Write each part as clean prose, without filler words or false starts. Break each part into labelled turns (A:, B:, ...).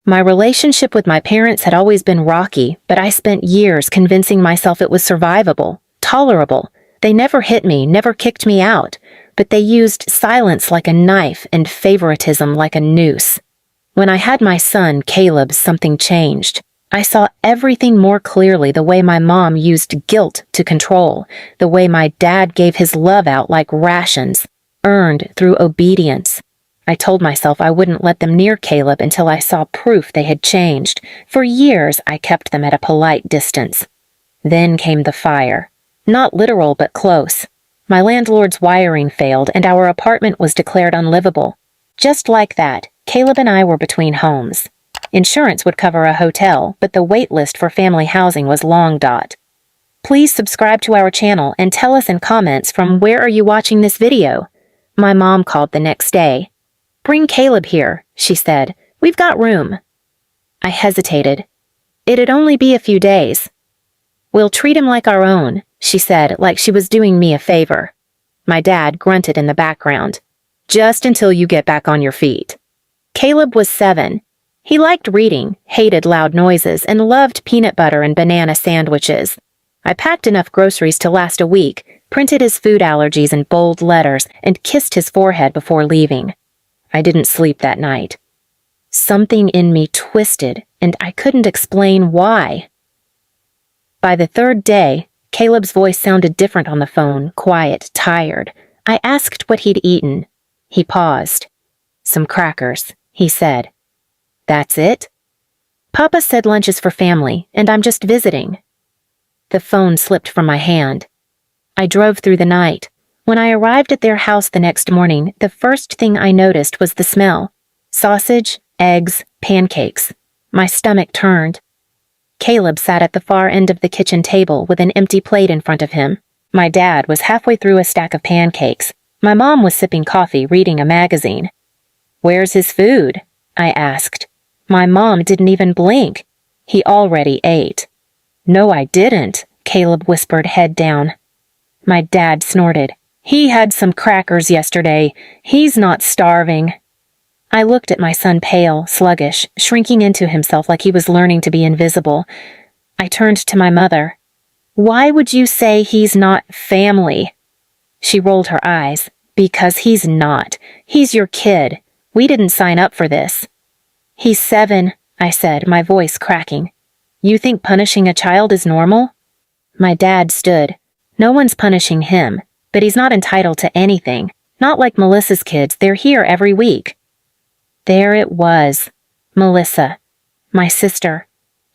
A: My relationship with my parents had always been rocky, but I spent years convincing myself it was survivable, tolerable. They never hit me, never kicked me out, but they used silence like a knife and favoritism like a noose. When I had my son, Caleb, something changed. I saw everything more clearly, the way my mom used guilt to control, the way my dad gave his love out like rations, earned through obedience. I told myself I wouldn't let them near Caleb until I saw proof they had changed. For years, I kept them at a polite distance. Then came the fire. Not literal, but close. My landlord's wiring failed, and our apartment was declared unlivable. Just like that, Caleb and I were between homes. Insurance would cover a hotel, but the wait list for family housing was long. Please subscribe to our channel and tell us in comments from where are you watching this video. My mom called the next day. "Bring Caleb here," she said. "We've got room." I hesitated. It'd only be a few days. "We'll treat him like our own," she said, like she was doing me a favor. My dad grunted in the background. "Just until you get back on your feet." Caleb was 7. He liked reading, hated loud noises, and loved peanut butter and banana sandwiches. I packed enough groceries to last a week, printed his food allergies in bold letters, and kissed his forehead before leaving. I didn't sleep that night. Something in me twisted, and I couldn't explain why. By the 3rd day, Caleb's voice sounded different on the phone, quiet, tired. I asked what he'd eaten. He paused. "Some crackers," he said. "That's it?" "Papa said lunch is for family, and I'm just visiting." The phone slipped from my hand. I drove through the night. When I arrived at their house the next morning, the first thing I noticed was the smell. Sausage, eggs, pancakes. My stomach turned. Caleb sat at the far end of the kitchen table with an empty plate in front of him. My dad was halfway through a stack of pancakes. My mom was sipping coffee, reading a magazine. "Where's his food?" I asked. My mom didn't even blink. "He already ate." "No, I didn't," Caleb whispered, head down. My dad snorted. "He had some crackers yesterday. He's not starving." I looked at my son, pale, sluggish, shrinking into himself like he was learning to be invisible. I turned to my mother. "Why would you say he's not family?" She rolled her eyes. "Because he's not. He's your kid. We didn't sign up for this." "He's 7, I said, my voice cracking. "You think punishing a child is normal?" My dad stood. "No one's punishing him, but he's not entitled to anything. Not like Melissa's kids, they're here every week." There it was. Melissa. My sister.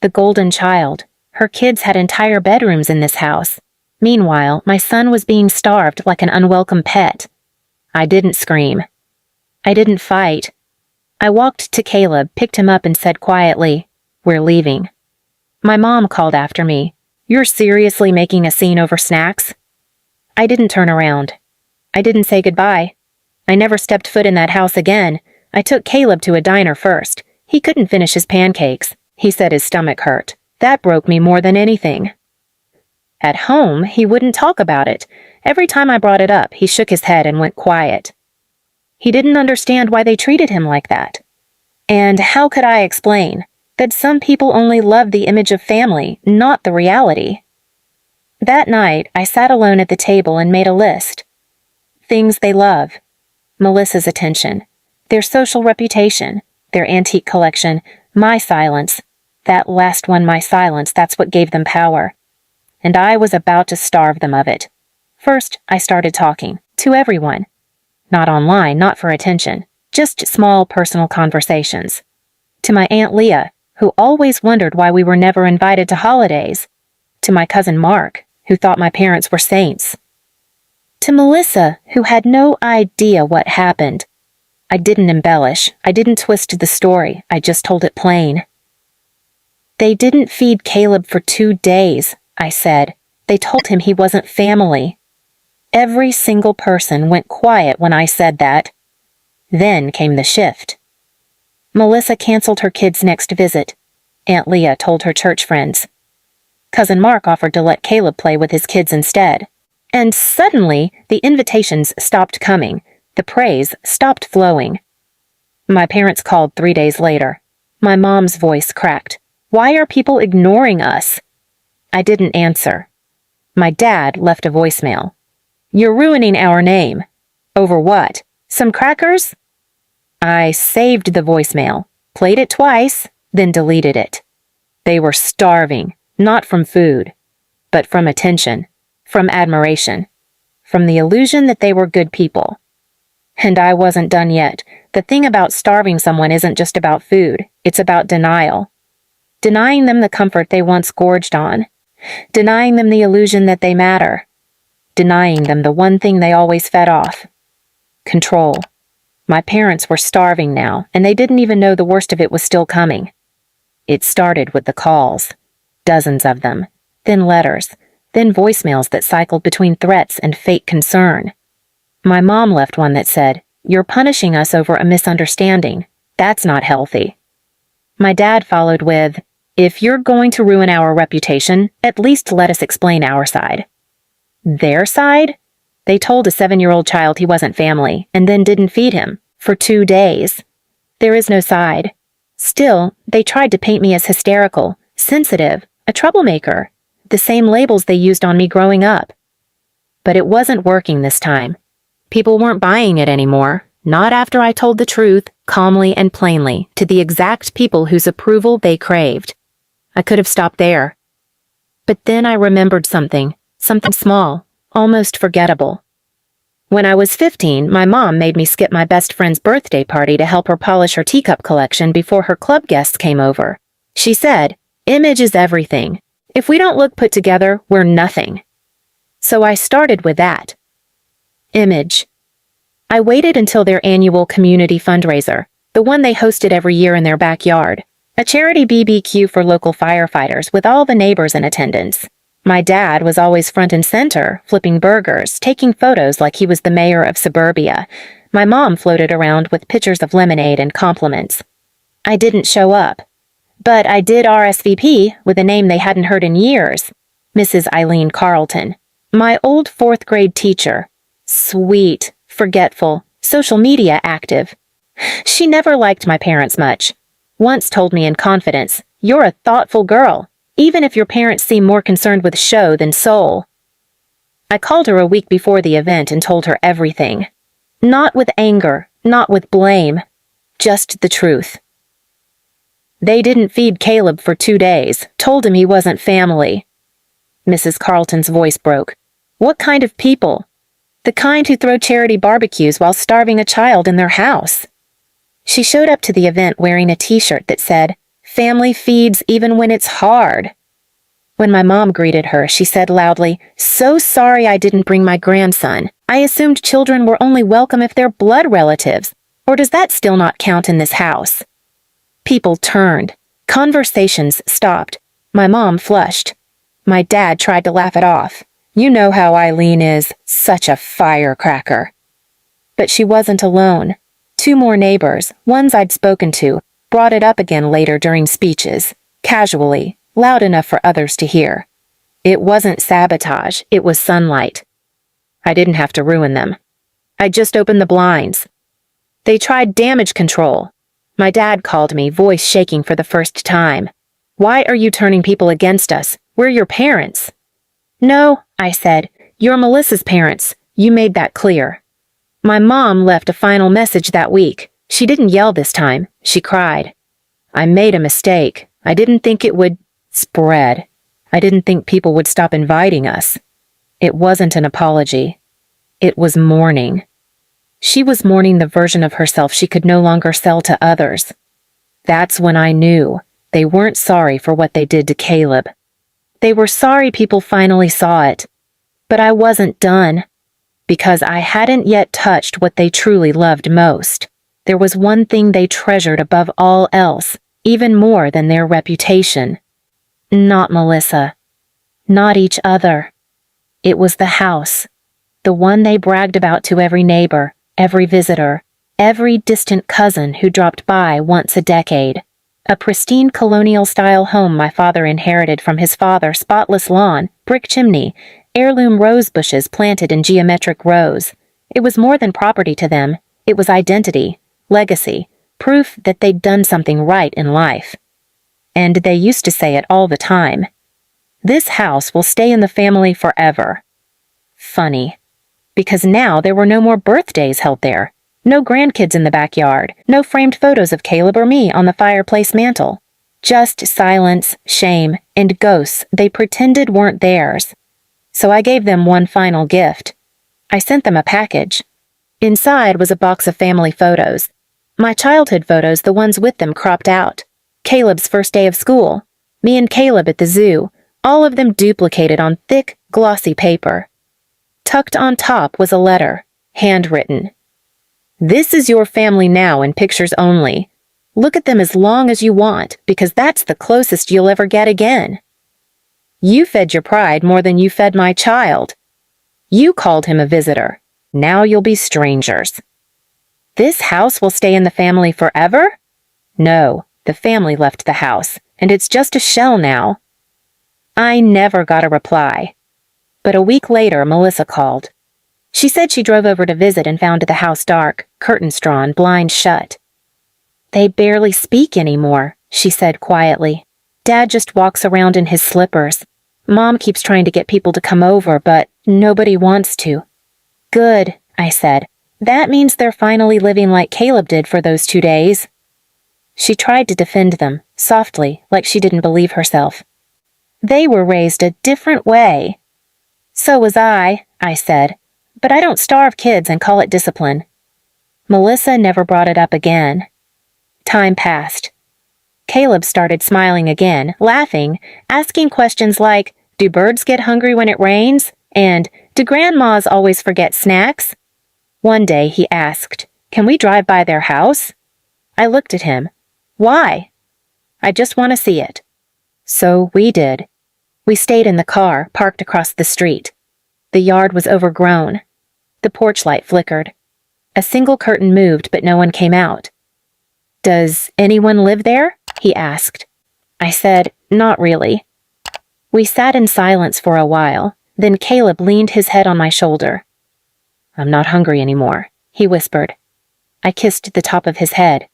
A: The golden child. Her kids had entire bedrooms in this house. Meanwhile, my son was being starved like an unwelcome pet. I didn't scream. I didn't fight. I walked to Caleb, picked him up, and said quietly, "We're leaving." My mom called after me. "You're seriously making a scene over snacks?" I didn't turn around. I didn't say goodbye. I never stepped foot in that house again. I took Caleb to a diner first. He couldn't finish his pancakes. He said his stomach hurt. That broke me more than anything. At home, he wouldn't talk about it. Every time I brought it up, he shook his head and went quiet. He didn't understand why they treated him like that. And how could I explain that some people only love the image of family, not the reality? That night, I sat alone at the table and made a list. Things they love. Melissa's attention. Their social reputation. Their antique collection. My silence. That last one, my silence, that's what gave them power. And I was about to starve them of it. First, I started talking. To everyone. Not online, not for attention. Just small personal conversations. To my Aunt Leah, who always wondered why we were never invited to holidays. To my cousin Mark, who thought my parents were saints. To Melissa, who had no idea what happened. I didn't embellish. I didn't twist the story. I just told it plain. "They didn't feed Caleb for 2 days," I said. "They told him he wasn't family." Every single person went quiet when I said that. Then came the shift. Melissa canceled her kids' next visit. Aunt Leah told her church friends. Cousin Mark offered to let Caleb play with his kids instead. And suddenly, the invitations stopped coming. The praise stopped flowing. My parents called 3 days later. My mom's voice cracked. "Why are people ignoring us?" I didn't answer. My dad left a voicemail. "You're ruining our name." "Over what? Some crackers?" I saved the voicemail, played it twice, then deleted it. They were starving, not from food, but from attention, from admiration, from the illusion that they were good people. And I wasn't done yet. The thing about starving someone isn't just about food, it's about denial. Denying them the comfort they once gorged on. Denying them the illusion that they matter. Denying them the one thing they always fed off. Control. My parents were starving now, and they didn't even know the worst of it was still coming. It started with the calls. Dozens of them. Then letters. Then voicemails that cycled between threats and fake concern. My mom left one that said, "You're punishing us over a misunderstanding. That's not healthy." My dad followed with, "If you're going to ruin our reputation, at least let us explain our side." Their side? They told a 7-year-old child he wasn't family, and then didn't feed him, for 2 days. There is no side. Still, they tried to paint me as hysterical, sensitive, a troublemaker, the same labels they used on me growing up. But it wasn't working this time. People weren't buying it anymore, not after I told the truth, calmly and plainly, to the exact people whose approval they craved. I could have stopped there. But then I remembered something small, almost forgettable. When I was 15, my mom made me skip my best friend's birthday party to help her polish her teacup collection before her club guests came over. She said, "Image is everything. If we don't look put together, we're nothing." So I started with that. Image. I waited until their annual community fundraiser, the one they hosted every year in their backyard, a charity BBQ for local firefighters with all the neighbors in attendance. My dad was always front and center, flipping burgers, taking photos like he was the mayor of suburbia. My mom floated around with pitchers of lemonade and compliments. I didn't show up. But I did RSVP with a name they hadn't heard in years. Mrs. Eileen Carlton. My old 4th grade teacher. Sweet, forgetful, social media active. She never liked my parents much. Once told me in confidence, "You're a thoughtful girl, even if your parents seem more concerned with show than soul." I called her a week before the event and told her everything. Not with anger, not with blame, just the truth. They didn't feed Caleb for 2 days, told him he wasn't family. Mrs. Carlton's voice broke. "What kind of people? The kind who throw charity barbecues while starving a child in their house." She showed up to the event wearing a t-shirt that said, "Family feeds even when it's hard." When my mom greeted her, she said loudly, "So sorry I didn't bring my grandson. I assumed children were only welcome if they're blood relatives. Or does that still not count in this house?" People turned. Conversations stopped. My mom flushed. My dad tried to laugh it off. "You know how Eileen is, such a firecracker." But she wasn't alone. 2 more neighbors, ones I'd spoken to, brought it up again later during speeches, casually, loud enough for others to hear. It wasn't sabotage, it was sunlight. I didn't have to ruin them. I just opened the blinds. They tried damage control. My dad called me, voice shaking for the first time. "Why are you turning people against us? We're your parents." "No," I said, "you're Melissa's parents. You made that clear." My mom left a final message that week. She didn't yell this time. She cried. "I made a mistake. I didn't think it would spread. I didn't think people would stop inviting us." It wasn't an apology. It was mourning. She was mourning the version of herself she could no longer sell to others. That's when I knew they weren't sorry for what they did to Caleb. They were sorry people finally saw it. But I wasn't done. Because I hadn't yet touched what they truly loved most. There was one thing they treasured above all else, even more than their reputation. Not Melissa. Not each other. It was the house. The one they bragged about to every neighbor, every visitor, every distant cousin who dropped by once a decade. A pristine colonial-style home my father inherited from his father, spotless lawn, brick chimney, heirloom rose bushes planted in geometric rows. It was more than property to them. It was identity, legacy, proof that they'd done something right in life. And they used to say it all the time. This house will stay in the family forever. Funny, because now there were no more birthdays held there, no grandkids in the backyard, no framed photos of Caleb or me on the fireplace mantel. Just silence, shame, and ghosts they pretended weren't theirs. So I gave them one final gift. I sent them a package. Inside was a box of family photos. My childhood photos, the ones with them cropped out. Caleb's first day of school. Me and Caleb at the zoo, all of them duplicated on thick, glossy paper. Tucked on top was a letter, handwritten. This is your family now in pictures only. Look at them as long as you want, because that's the closest you'll ever get again. You fed your pride more than you fed my child. You called him a visitor. Now you'll be strangers. This house will stay in the family forever? No, the family left the house, and it's just a shell now. I never got a reply. But a week later, Melissa called. She said she drove over to visit and found the house dark, curtains drawn, blinds shut. They barely speak anymore, she said quietly. Dad just walks around in his slippers. Mom keeps trying to get people to come over, but nobody wants to. Good, I said. That means they're finally living like Caleb did for those 2 days. She tried to defend them, softly, like she didn't believe herself. They were raised a different way. So was I said, but I don't starve kids and call it discipline. Melissa never brought it up again. Time passed. Caleb started smiling again, laughing, asking questions like, do birds get hungry when it rains? And do grandmas always forget snacks? One day he asked, can we drive by their house? I looked at him. Why? I just want to see it. So we did. We stayed in the car, parked across the street. The yard was overgrown. The porch light flickered. A single curtain moved, but no one came out. Does anyone live there? He asked. I said, not really. We sat in silence for a while, then Caleb leaned his head on my shoulder. I'm not hungry anymore, he whispered. I kissed the top of his head.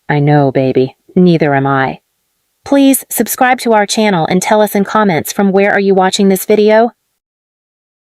A: I know, baby, neither am I. Please subscribe to our channel and tell us in comments from where are you watching this video?